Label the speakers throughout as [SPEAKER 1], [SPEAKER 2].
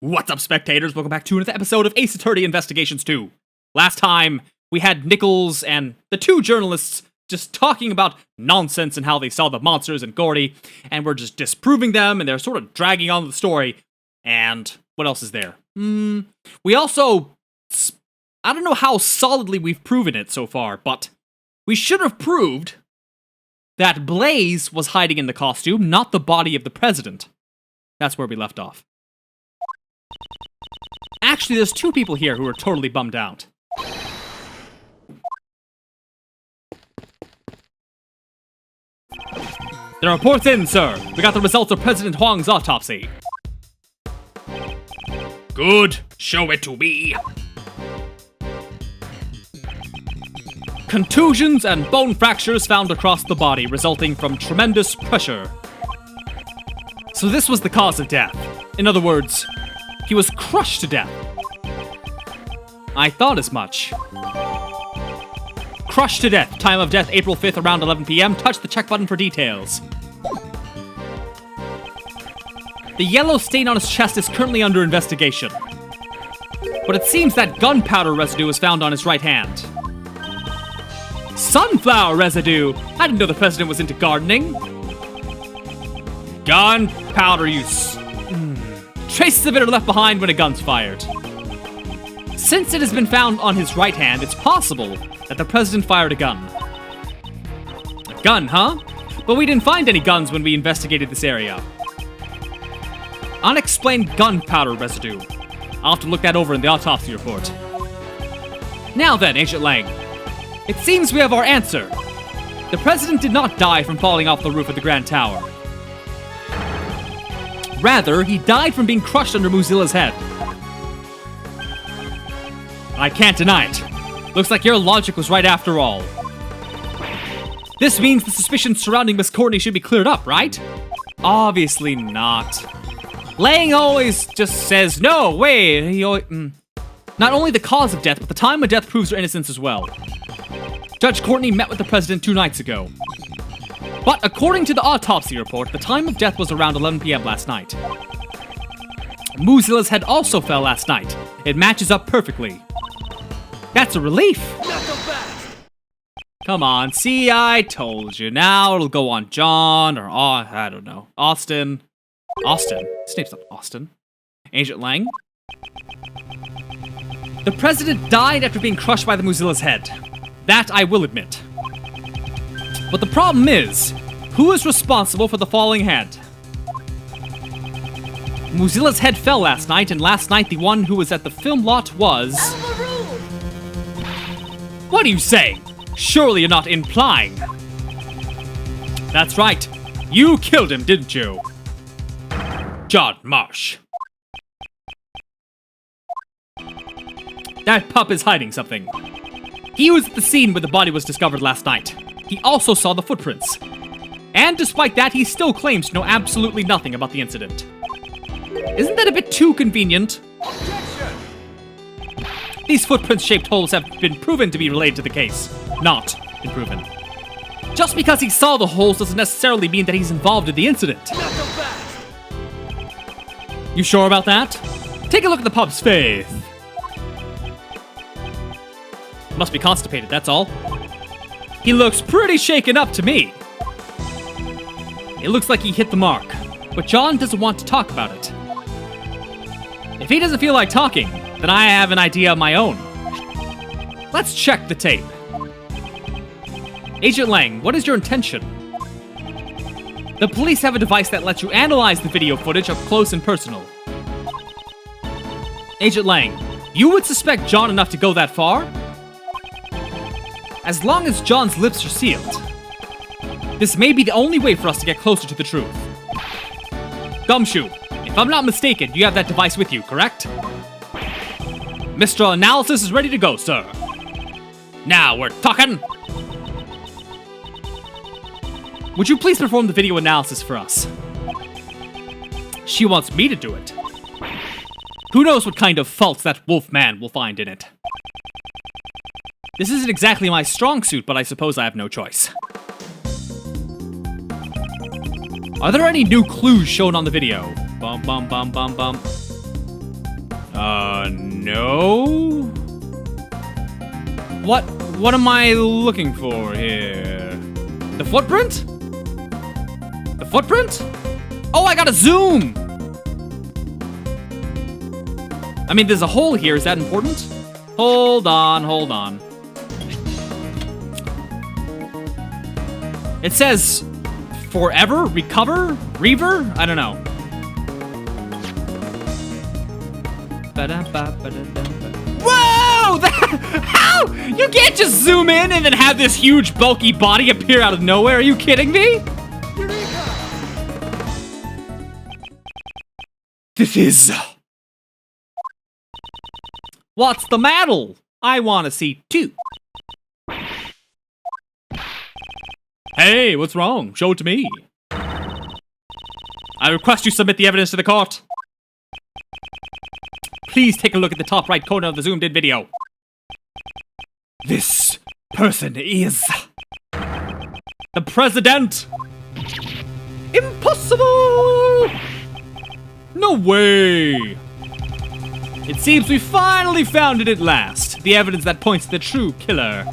[SPEAKER 1] What's up, spectators? Welcome back to another episode of Ace Attorney Investigations 2. Last time, we had Nichols and the two journalists just talking about nonsense and how they saw the monsters and Gordy, and we're just disproving them, and they're sort of dragging on the story. And what else is there? We also... I don't know how solidly we've proven it so far, but we should have proved that Blaze was hiding in the costume, not the body of the president. That's where we left off. Actually, there's two people here who are totally bummed out. The report's in, sir. We got the results of President Huang's autopsy. Good. Show it to me. Contusions and bone fractures found across the body, resulting from tremendous pressure. So this was the cause of death. In other words, he was crushed to death. I thought as much. Crushed to death. Time of death, April 5th, around 11 p.m. Touch the check button for details. The yellow stain on his chest is currently under investigation. But it seems that gunpowder residue was found on his right hand. Sunflower residue! I didn't know the president was into gardening. Gunpowder use. Traces of it are left behind when a gun's fired. Since it has been found on his right hand, it's possible that the president fired a gun. A gun, huh? But we didn't find any guns when we investigated this area. Unexplained gunpowder residue. I'll have to look that over in the autopsy report. Now then, Agent Lang. It seems we have our answer. The president did not die from falling off the roof of the Grand Tower. Rather, he died from being crushed under Mozilla's head. I can't deny it. Looks like your logic was right after all. This means the suspicions surrounding Miss Courtney should be cleared up, right? Obviously not. Lang always just says, no, wait, Not only the cause of death, but the time of death proves her innocence as well. Judge Courtney met with the president 2 nights ago. But according to the autopsy report, the time of death was around 11 p.m. last night. Mozilla's head also fell last night. It matches up perfectly. That's a relief. Not so fast. Come on, see, I told you. Now it'll go on John or, I don't know, Austin. Austin? His name's not Austin. Agent Lang? The president died after being crushed by the Mozilla's head. That I will admit. But the problem is, who is responsible for the falling head? Mozilla's head fell last night, and last night the one who was at the film lot was... What are you saying? Surely you're not implying. That's right. You killed him, didn't you? John Marsh. That pup is hiding something. He was at the scene where the body was discovered last night. He also saw the footprints. And despite that, he still claims to know absolutely nothing about the incident. Isn't that a bit too convenient? Objection! These footprint-shaped holes have been proven to be related to the case. Not been proven. Just because he saw the holes doesn't necessarily mean that he's involved in the incident. Not so fast. You sure about that? Take a look at the pup's face. Must be constipated, that's all. He looks pretty shaken up to me. It looks like he hit the mark, but John doesn't want to talk about it. If he doesn't feel like talking, then I have an idea of my own. Let's check the tape. Agent Lang, what is your intention? The police have a device that lets you analyze the video footage up close and personal. Agent Lang, you would suspect John enough to go that far? As long as John's lips are sealed. This may be the only way for us to get closer to the truth. Gumshoe, if I'm not mistaken, you have that device with you, correct? Mr. Analysis is ready to go, sir. Now we're talking! Would you please perform the video analysis for us? She wants me to do it. Who knows what kind of faults that Wolfman will find in it. This isn't exactly my strong suit, but I suppose I have no choice. Are there any new clues shown on the video? Bum bum bum bum bum. No? What am I looking for here? The footprint? The footprint? Oh, I gotta zoom! I mean, there's a hole here, is that important? Hold on. It says, forever? Recover? Reaver? I don't know. Whoa! How? You can't just zoom in and then have this huge bulky body appear out of nowhere. Are you kidding me? This is... What's the matter? I want to see too. Hey, what's wrong? Show it to me. I request you submit the evidence to the court. Please take a look at the top right corner of the zoomed in video. This person is... the president! Impossible! No way! It seems we finally found it at last. The evidence that points to the true killer.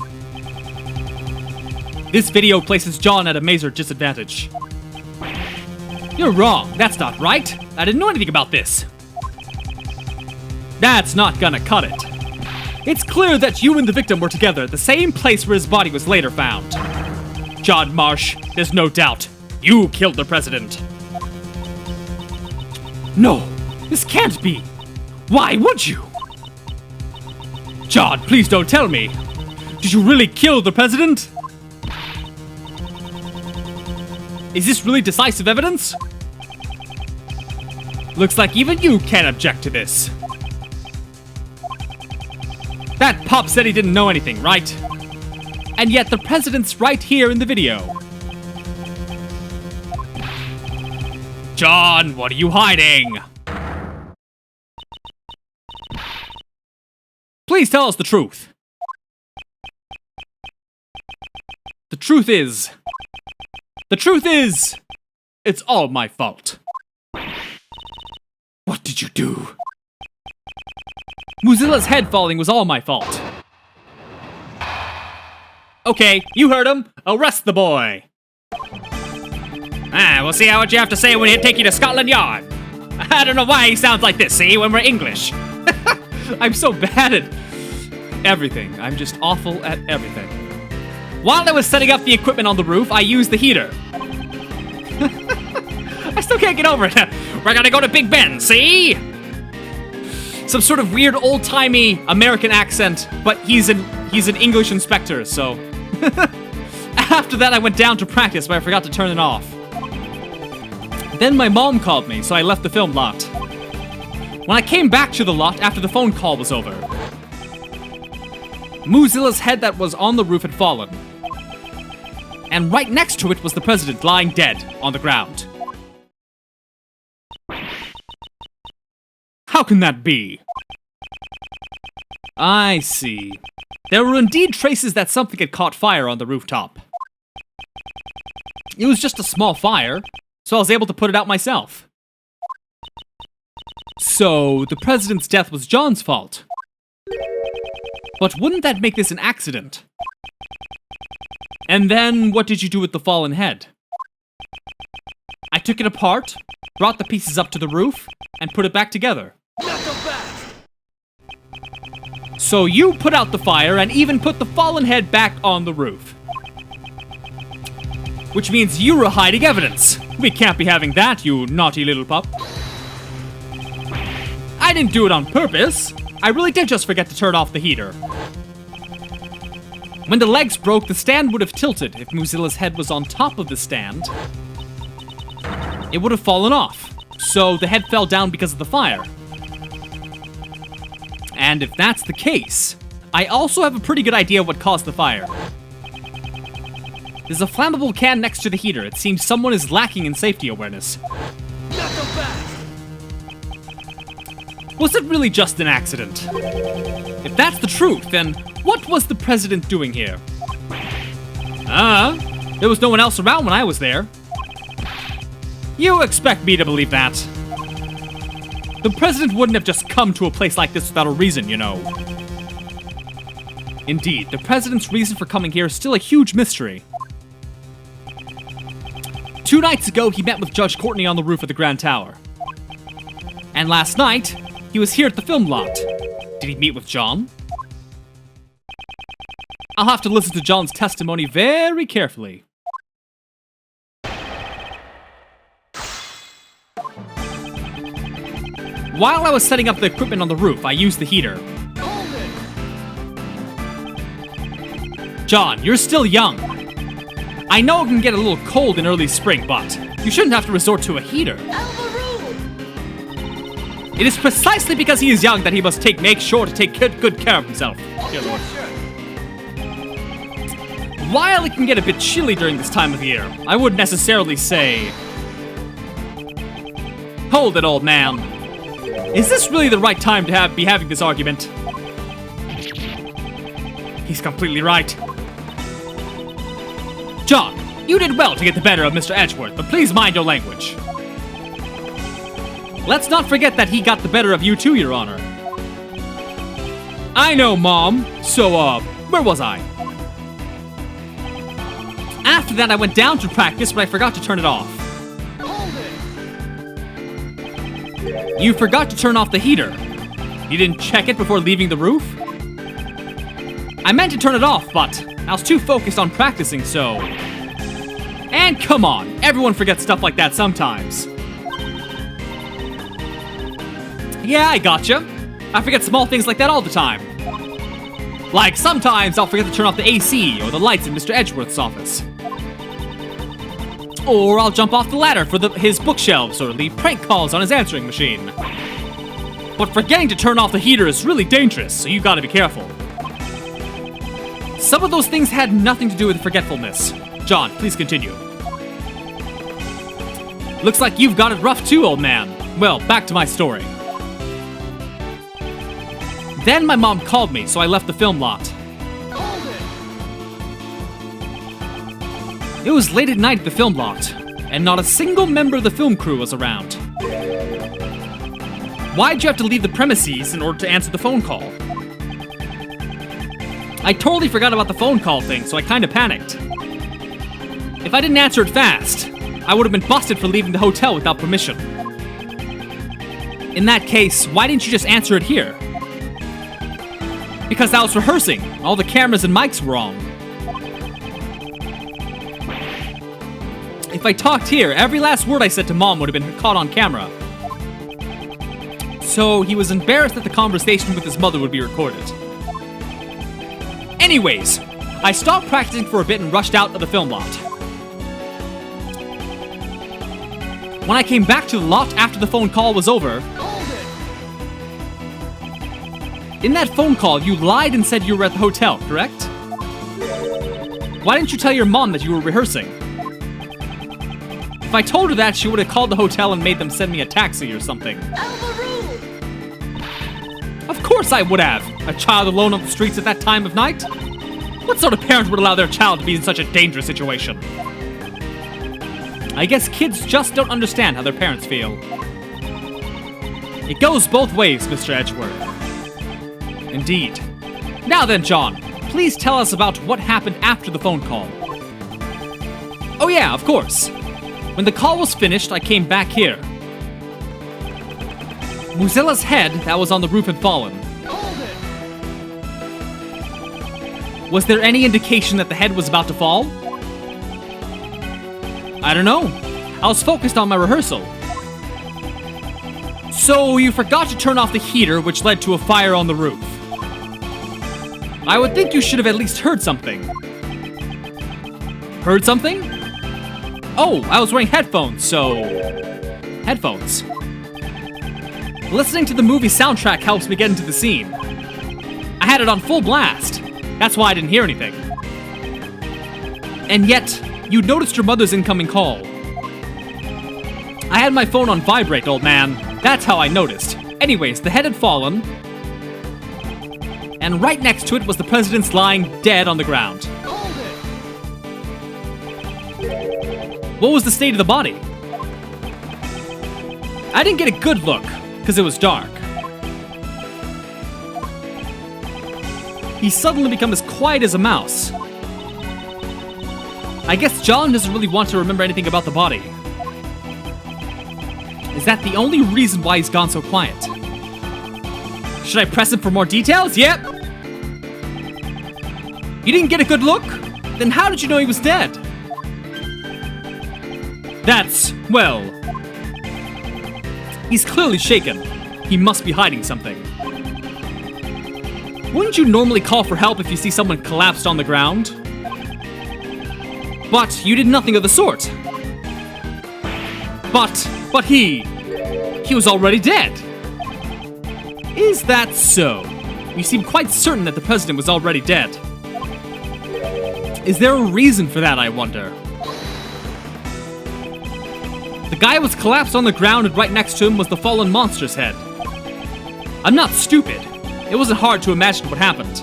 [SPEAKER 1] This video places John at a major disadvantage. You're wrong. That's not right. I didn't know anything about this. That's not gonna cut it. It's clear that you and the victim were together at the same place where his body was later found. John Marsh, there's no doubt. You killed the president. No, this can't be. Why would you? John, please don't tell me. Did you really kill the president? Is this really decisive evidence? Looks like even you can't object to this. That pup said he didn't know anything, right? And yet the president's right here in the video. John, what are you hiding? Please tell us the truth. The truth is, it's all my fault. What did you do? Mozilla's head falling was all my fault. Okay, you heard him. Arrest the boy. We'll see what you have to say when he take you to Scotland Yard. I don't know why he sounds like this, see, when we're English. I'm so bad at everything. I'm just awful at everything. While I was setting up the equipment on the roof, I used the heater. I still can't get over it. We're gonna go to Big Ben, see? Some sort of weird old-timey American accent, but he's an English inspector, so... After that, I went down to practice, but I forgot to turn it off. Then my mom called me, so I left the film lot. When I came back to the lot after the phone call was over, Mozilla's head that was on the roof had fallen. And right next to it was the president lying dead on the ground. How can that be? I see. There were indeed traces that something had caught fire on the rooftop. It was just a small fire, so I was able to put it out myself. So, the president's death was John's fault. But wouldn't that make this an accident? And then, what did you do with the fallen head? I took it apart, brought the pieces up to the roof, and put it back together. So you put out the fire and even put the fallen head back on the roof. Which means you were hiding evidence. We can't be having that, you naughty little pup. I didn't do it on purpose. I really did just forget to turn off the heater. When the legs broke, the stand would have tilted. If Mozilla's head was on top of the stand, it would have fallen off. So the head fell down because of the fire. And if that's the case, I also have a pretty good idea what caused the fire. There's a flammable can next to the heater. It seems someone is lacking in safety awareness. Was it really just an accident? If that's the truth, then what was the president doing here? There was no one else around when I was there. You expect me to believe that? The president wouldn't have just come to a place like this without a reason, you know. Indeed, the president's reason for coming here is still a huge mystery. 2 nights ago, he met with Judge Courtney on the roof of the Grand Tower. And last night, he was here at the film lot. Did he meet with John? I'll have to listen to John's testimony very carefully. While I was setting up the equipment on the roof, I used the heater. John, you're still young. I know it can get a little cold in early spring, but you shouldn't have to resort to a heater. It is precisely because he is young that he must make sure to take good care of himself. Dear Lord. While it can get a bit chilly during this time of year, I wouldn't necessarily say... Hold it, old man. Is this really the right time to be having this argument? He's completely right. John, you did well to get the better of Mr. Edgeworth, but please mind your language. Let's not forget that he got the better of you too, Your Honor. I know, Mom. So, where was I? After that, I went down to practice, but I forgot to turn it off. You forgot to turn off the heater. You didn't check it before leaving the roof? I meant to turn it off, but I was too focused on practicing, so... And come on, everyone forgets stuff like that sometimes. Yeah, I gotcha. I forget small things like that all the time. Like, sometimes I'll forget to turn off the AC or the lights in Mr. Edgeworth's office. Or I'll jump off the ladder for his bookshelves or leave prank calls on his answering machine. But forgetting to turn off the heater is really dangerous, so you gotta be careful. Some of those things had nothing to do with forgetfulness. John, please continue. Looks like you've got it rough too, old man. Well, back to my story. Then my mom called me, so I left the film lot. It was late at night at the film lot, and not a single member of the film crew was around. Why'd you have to leave the premises in order to answer the phone call? I totally forgot about the phone call thing, so I kinda panicked. If I didn't answer it fast, I would have been busted for leaving the hotel without permission. In that case, why didn't you just answer it here? Because I was rehearsing. All the cameras and mics were on. If I talked here, every last word I said to Mom would have been caught on camera. So he was embarrassed that the conversation with his mother would be recorded. Anyways, I stopped practicing for a bit and rushed out of the film lot. When I came back to the lot after the phone call was over... In that phone call, you lied and said you were at the hotel, correct? Why didn't you tell your mom that you were rehearsing? If I told her that, she would have called the hotel and made them send me a taxi or something. Of course I would have! A child alone on the streets at that time of night? What sort of parent would allow their child to be in such a dangerous situation? I guess kids just don't understand how their parents feel. It goes both ways, Mr. Edgeworth. Indeed. Now then, John, please tell us about what happened after the phone call. Oh yeah, of course. When the call was finished, I came back here. Mozilla's head that was on the roof had fallen. Was there any indication that the head was about to fall? I don't know. I was focused on my rehearsal. So you forgot to turn off the heater, which led to a fire on the roof. I would think you should have at least heard something. Heard something? Oh, I was wearing headphones, so... Headphones. Listening to the movie soundtrack helps me get into the scene. I had it on full blast. That's why I didn't hear anything. And yet, you noticed your mother's incoming call. I had my phone on vibrate, old man. That's how I noticed. Anyways, the head had fallen, and right next to it was the president's lying dead on the ground. What was the state of the body? I didn't get a good look, because it was dark. He's suddenly become as quiet as a mouse. I guess John doesn't really want to remember anything about the body. Is that the only reason why he's gone so quiet? Should I press him for more details? Yep. You didn't get a good look? Then how did you know he was dead? That's, well... He's clearly shaken. He must be hiding something. Wouldn't you normally call for help if you see someone collapsed on the ground? But you did nothing of the sort. But he was already dead. Is that so? You seem quite certain that the president was already dead. Is there a reason for that, I wonder? The guy was collapsed on the ground and right next to him was the fallen monster's head. I'm not stupid. It wasn't hard to imagine what happened.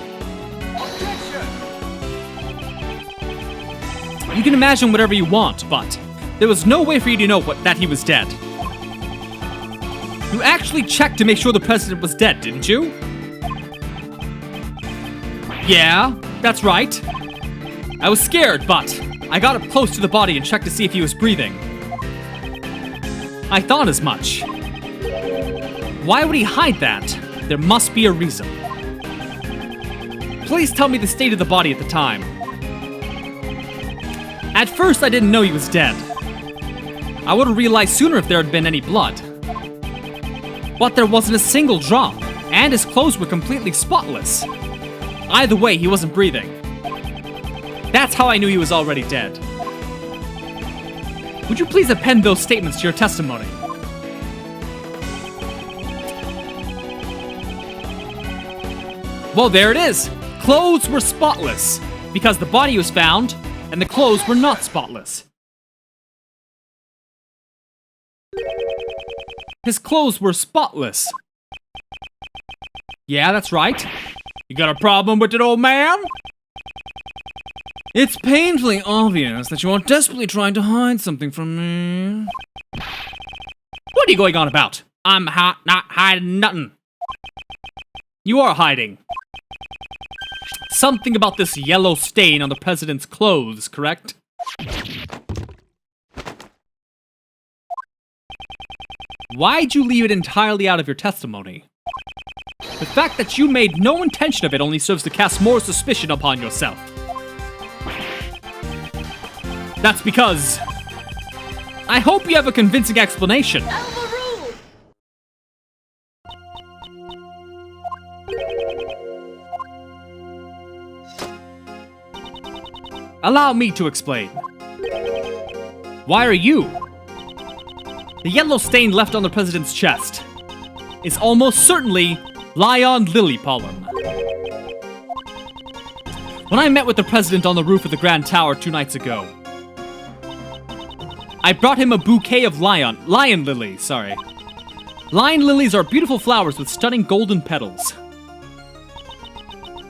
[SPEAKER 1] You can imagine whatever you want, but there was no way for you to know that he was dead. You actually checked to make sure the president was dead, didn't you? Yeah, that's right. I was scared, but I got up close to the body and checked to see if he was breathing. I thought as much. Why would he hide that? There must be a reason. Please tell me the state of the body at the time. At first, I didn't know he was dead. I would have realized sooner if there had been any blood. But there wasn't a single drop, and his clothes were completely spotless. Either way, he wasn't breathing. That's how I knew he was already dead. Would you please append those statements to your testimony? Well, there it is. Clothes were spotless, because the body was found, and the clothes were not spotless. His clothes were spotless. Yeah, that's right. You got a problem with it, old man? It's painfully obvious that you are desperately trying to hide something from me. What are you going on about? I'm not hiding nothing. You are hiding. Something about this yellow stain on the president's clothes, correct? Why'd you leave it entirely out of your testimony? The fact that you made no intention of it only serves to cast more suspicion upon yourself. That's because... I hope you have a convincing explanation. Allow me to explain. Why are you? The yellow stain left on the president's chest is almost certainly Lion lily pollen. When I met with the president on the roof of the Grand Tower 2 nights ago, I brought him a bouquet of lion lilies, Lion lilies are beautiful flowers with stunning golden petals.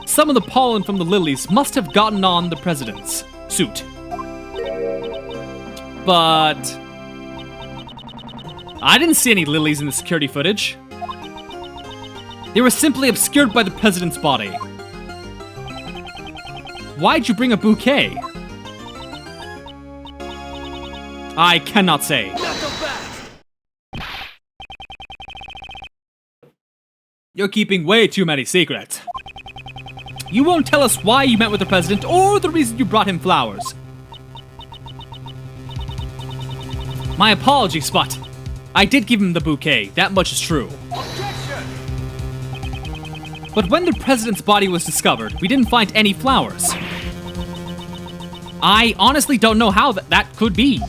[SPEAKER 1] Some of the pollen from the lilies must have gotten on the president's suit. But I didn't see any lilies in the security footage. They were simply obscured by the president's body. Why'd you bring a bouquet? I cannot say. You're keeping way too many secrets. You won't tell us why you met with the president or the reason you brought him flowers. My apologies, but I did give him the bouquet. That much is true. But when the president's body was discovered, we didn't find any flowers. I honestly don't know how that could be.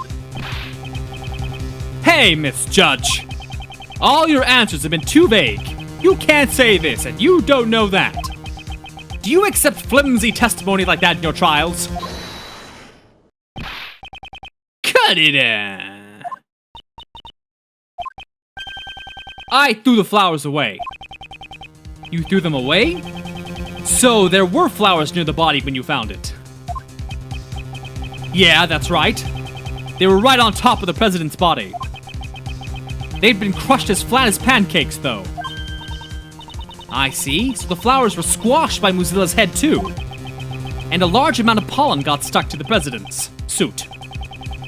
[SPEAKER 1] Hey, Miss Judge. All your answers have been too vague. You can't say this, and you don't know that. Do you accept flimsy testimony like that in your trials? Cut it out. I threw the flowers away. You threw them away? So there were flowers near the body when you found it. Yeah, that's right. They were right on top of the president's body. They'd been crushed as flat as pancakes, though. I see, so the flowers were squashed by Mozilla's head, too. And a large amount of pollen got stuck to the president's suit.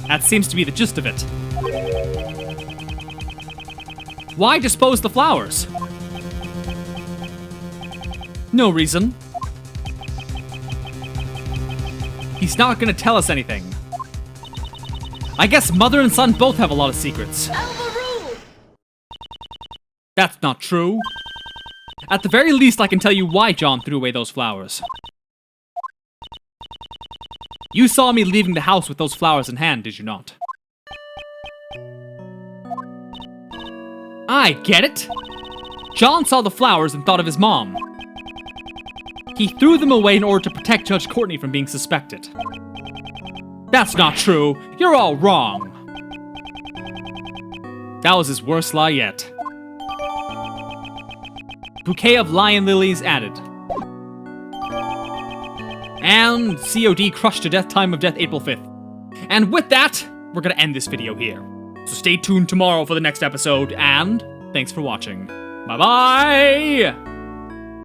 [SPEAKER 1] That seems to be the gist of it. Why dispose the flowers? No reason. He's not gonna tell us anything. I guess mother and son both have a lot of secrets. That's not true. At the very least, I can tell you why John threw away those flowers. You saw me leaving the house with those flowers in hand, did you not? I get it! John saw the flowers and thought of his mom. He threw them away in order to protect Judge Courtney from being suspected. That's not true. You're all wrong. That was his worst lie yet. Bouquet of lion lilies added. And COD crushed to death, time of death April 5th. And with that, we're gonna end this video here. So stay tuned tomorrow for the next episode, and thanks for watching. Bye-bye!